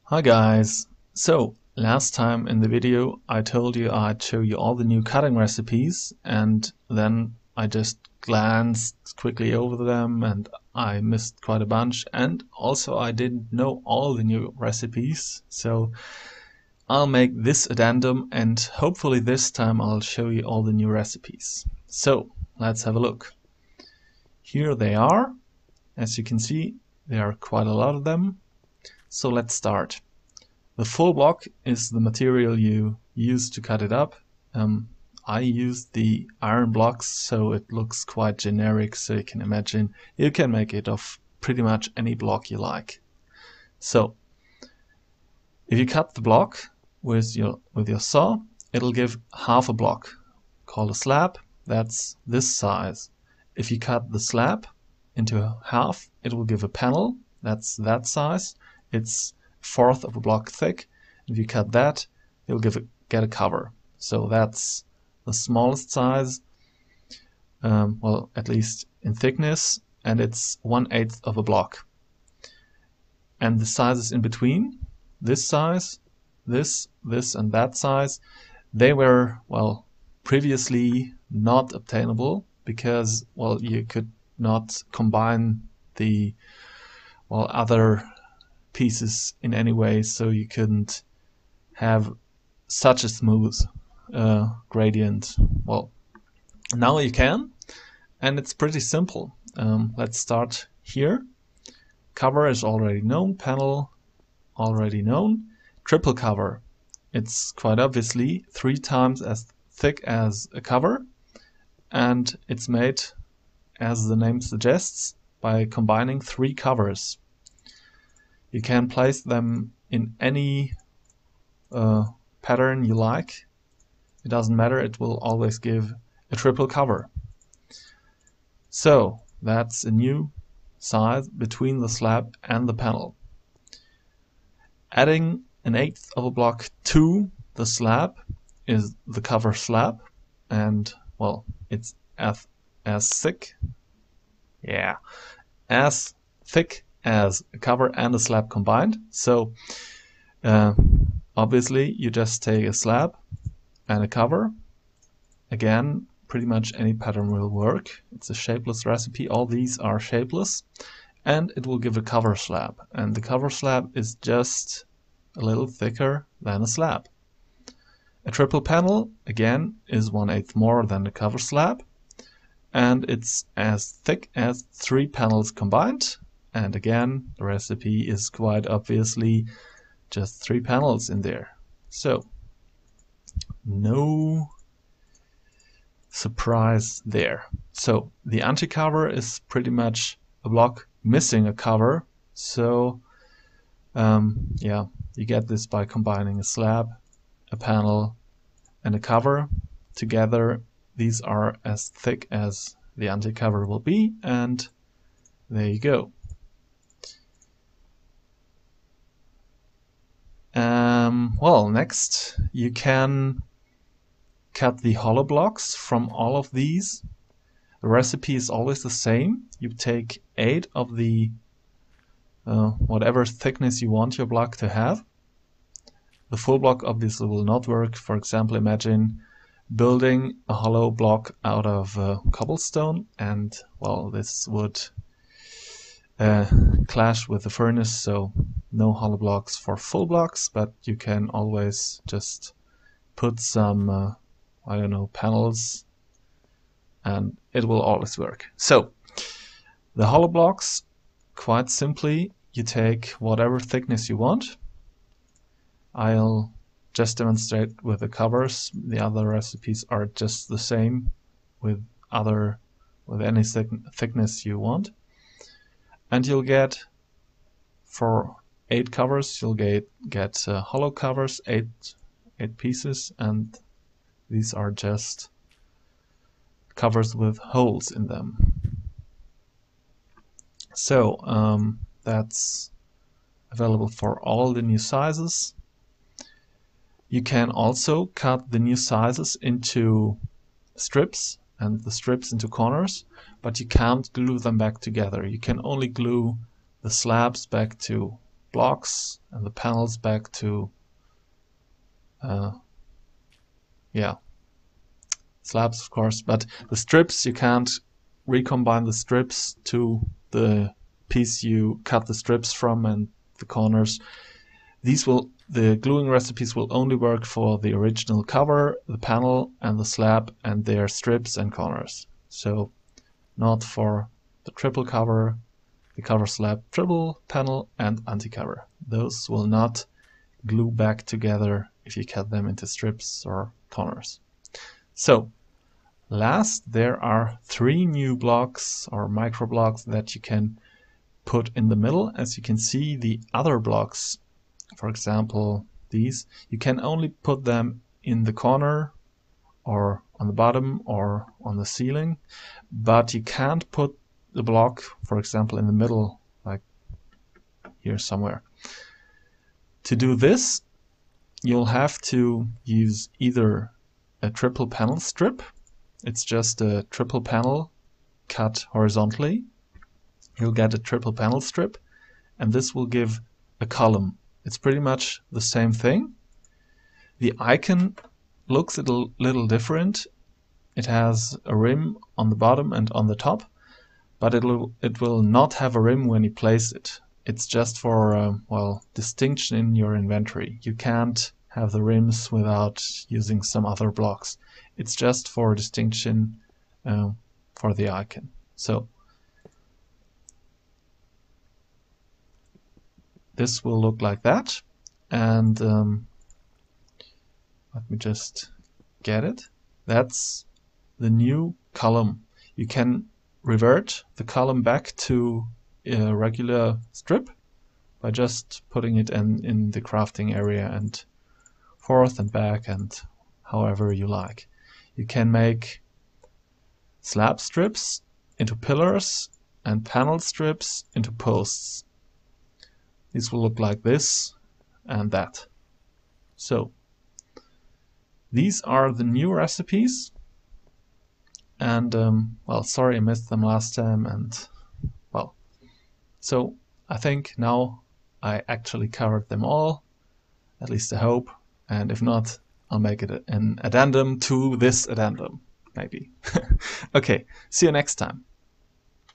Hi guys! So, last time in the video I told you I'd show you all the new cutting recipes, and then I just glanced quickly over them and I missed quite a bunch, and also I didn't know all the new recipes, so I'll make this addendum and hopefully this time I'll show you all the new recipes. So, let's have a look. Here they are. As you can see, there are quite a lot of them. So let's start. The full block is the material you use to cut it up. I used the iron blocks, so it looks quite generic, so you can imagine you can make it of pretty much any block you like. So if you cut the block with your saw, it'll give half a block called a slab. That's this size. If you cut the slab into half, it will give a panel. That's that size. It's a fourth of a block thick. If you cut that, you'll get a cover. So that's the smallest size, well, at least in thickness, and it's 1/8 of a block. And the sizes in between, this size, this, and that size, they were, well, previously not obtainable because, well, you could not combine the, well, other pieces in any way, so you couldn't have such a smooth gradient. Well, now you can, and it's pretty simple. Let's start here. Cover is already known, panel already known. Triple cover, it's quite obviously 3 times as thick as a cover, and it's made, as the name suggests, by combining 3 covers. You can place them in any pattern you like. It doesn't matter, it will always give a triple cover. So that's a new size between the slab and the panel. Adding 1/8 of a block to the slab is the cover slab, and well, it's as thick, as thick as a cover and a slab combined. So obviously you just take a slab and a cover. Again, pretty much any pattern will work. It's a shapeless recipe. All these are shapeless, and it will give a cover slab, and the cover slab is just a little thicker than a slab. A triple panel, again, is 1/8 more than the cover slab, and it's as thick as 3 panels combined. And again, the recipe is quite obviously just 3 panels in there. So no surprise there. So the AntiCover is pretty much a block missing a cover. So yeah, you get this by combining a slab, a panel, and a cover. Together, these are as thick as the AntiCover will be, and there you go. Well, next you can cut the hollow blocks from all of these. The recipe is always the same. You take 8 of the whatever thickness you want your block to have. The full block obviously will not work. For example, imagine building a hollow block out of cobblestone, and well, this would clash with the furnace, so no hollow blocks for full blocks, but you can always just put some I don't know, panels, and it will always work. So the hollow blocks, quite simply, you take whatever thickness you want. I'll just demonstrate with the covers. The other recipes are just the same with any thickness you want. And you'll get, for 8 covers, you'll get hollow covers, 8 pieces, and these are just covers with holes in them. So that's available for all the new sizes. You can also cut the new sizes into strips and the strips into corners, but you can't glue them back together. You can only glue the slabs back to blocks and the panels back to slabs, of course, but the strips, you can't recombine the strips to the piece you cut the strips from and the corners. The gluing recipes will only work for the original cover, the panel, and the slab and their strips and corners. So not for the triple cover, the cover slab, triple panel, and AntiCover. Those will not glue back together if you cut them into strips or corners. So last, there are 3 new blocks or micro blocks that you can put in the middle. As you can see, the other blocks, for example these, you can only put them in the corner or on the bottom or on the ceiling, but you can't put the block, for example, in the middle, like here somewhere. To do this, you'll have to use either a triple panel strip. It's just a triple panel cut horizontally. You'll get a triple panel strip, and this will give a column. It's pretty much the same thing. The icon looks a little different. It has a rim on the bottom and on the top, but it will not have a rim when you place it. It's just for well, distinction in your inventory. You can't have the rims without using some other blocks. It's just for distinction for the icon. So this will look like that, and let me just get it. That's the new column. You can revert the column back to a regular strip by just putting it in the crafting area and forth and back and however you like. You can make slab strips into pillars and panel strips into posts. These will look like this and that. So these are the new recipes, and well, sorry I missed them last time, and well, so I think now I actually covered them all, at least I hope, and if not, I'll make it an addendum to this addendum, maybe. Okay, see you next time.